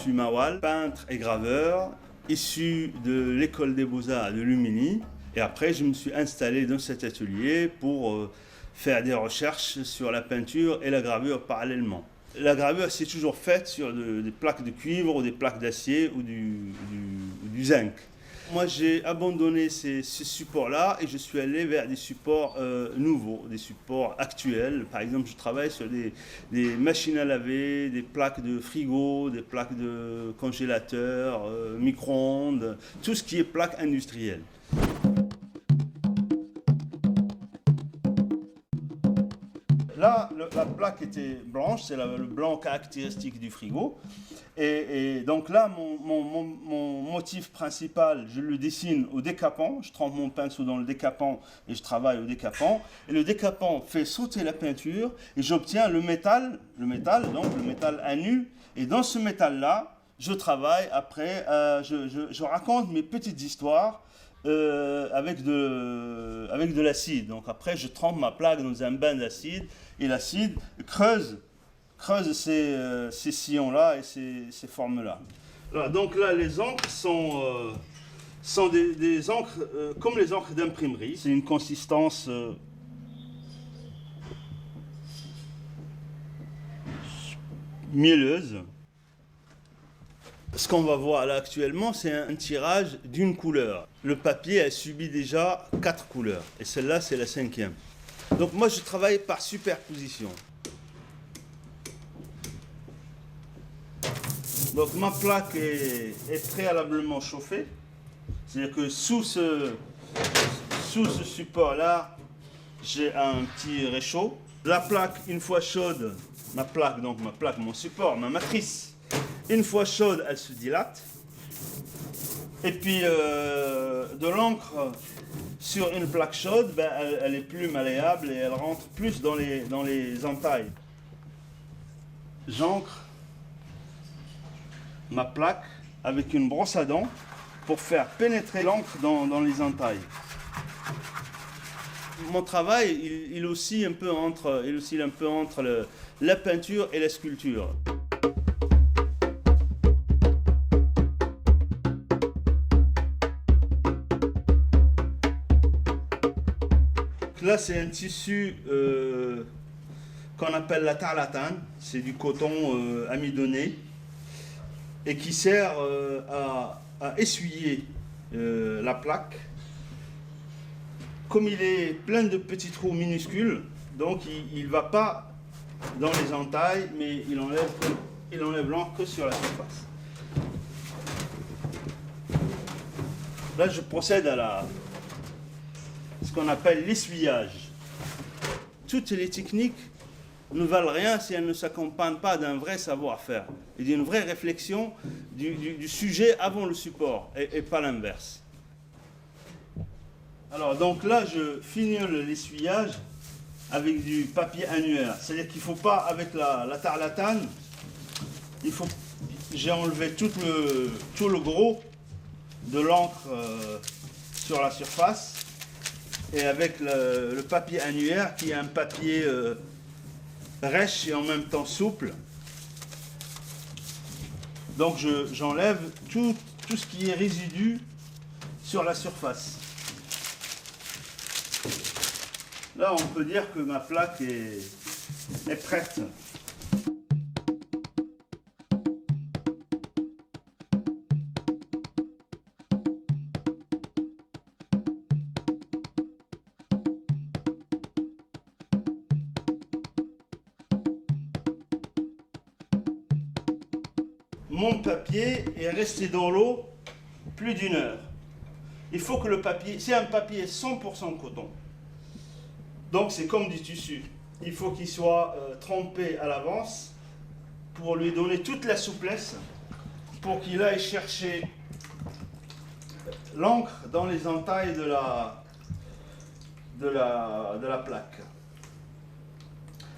suis Mawal, peintre et graveur, issu de l'école des beaux-arts de Lumini. Et après, je me suis installé dans cet atelier pour faire des recherches sur la peinture et la gravure parallèlement. La gravure, c'est toujours faite sur des plaques de cuivre ou des plaques d'acier ou du zinc. Moi, j'ai abandonné ces supports-là et je suis allé vers des supports nouveaux, des supports actuels. Par exemple, je travaille sur des machines à laver, des plaques de frigo, des plaques de congélateur, micro-ondes, tout ce qui est plaques industrielles. Là, la plaque était blanche, c'est le blanc caractéristique du frigo. Et donc là, mon motif principal, je le dessine au décapant. Je trempe mon pinceau dans le décapant et je travaille au décapant. Et le décapant fait sauter la peinture et j'obtiens le métal à nu. Et dans ce métal-là, je travaille après, je raconte mes petites histoires. Avec de l'acide. Donc après, je trempe ma plaque dans un bain d'acide et l'acide creuse ces sillons-là et ces formes-là. Donc là, les encres sont des encres comme les encres d'imprimerie. C'est une consistance mielleuse. Ce qu'on va voir là actuellement, c'est un tirage d'une couleur. Le papier a subi déjà 4 couleurs et celle-là, c'est la 5e. Donc moi, je travaille par superposition. Donc ma plaque est préalablement chauffée. C'est-à-dire que sous ce support-là, j'ai un petit réchaud. La plaque, une fois chaude, mon support, ma matrice, une fois chaude, elle se dilate. Et puis, de l'encre sur une plaque chaude, elle est plus malléable et elle rentre plus dans les entailles. J'encre ma plaque avec une brosse à dents pour faire pénétrer l'encre dans les entailles. Mon travail, il oscille un peu entre la peinture et la sculpture. Là, c'est un tissu qu'on appelle la tarlatane. C'est du coton amidonné et qui sert à essuyer la plaque. Comme il est plein de petits trous minuscules, donc il ne va pas dans les entailles, mais il enlève l'encre que sur la surface. Là, je procède à ce qu'on appelle l'essuyage. Toutes les techniques ne valent rien si elles ne s'accompagnent pas d'un vrai savoir-faire et d'une vraie réflexion du sujet avant le support et pas l'inverse. Alors donc là, je fignole l'essuyage avec du papier annuaire. C'est-à-dire qu'il ne faut pas, avec la tarlatane, j'ai enlevé tout le gros de l'encre sur la surface. Et avec le papier annuaire, qui est un papier rêche et en même temps souple. Donc j'enlève tout ce qui est résidu sur la surface. Là, on peut dire que ma plaque est prête. Mon papier est resté dans l'eau plus d'1 heure. Il faut que le papier, c'est un papier 100% coton. Donc c'est comme du tissu. Il faut qu'il soit trempé à l'avance pour lui donner toute la souplesse, pour qu'il aille chercher l'encre dans les entailles de la plaque.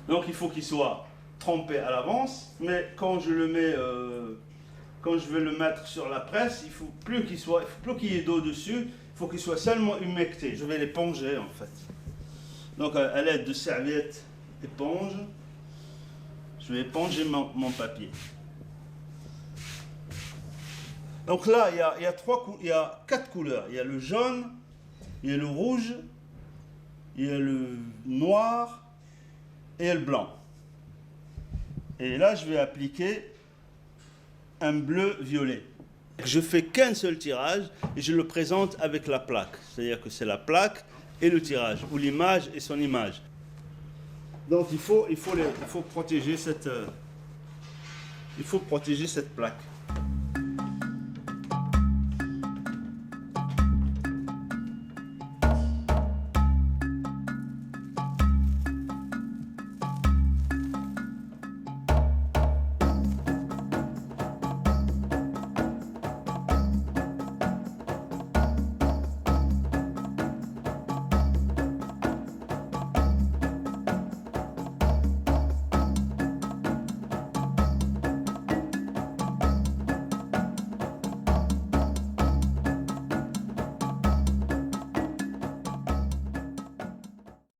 Donc il faut qu'il soit trempé à l'avance, mais quand je le mets, quand je vais le mettre sur la presse, il ne faut plus qu'il y ait d'eau dessus, il faut qu'il soit seulement humecté. Je vais l'éponger en fait. Donc à l'aide de serviettes éponge, je vais éponger mon papier. Donc là, il y a quatre couleurs. Il y a le jaune, il y a le rouge, il y a le noir et le blanc. Et là, je vais appliquer un bleu-violet. Je fais qu'un seul tirage et je le présente avec la plaque. C'est-à-dire que c'est la plaque et le tirage, ou l'image et son image. Donc il faut protéger cette plaque.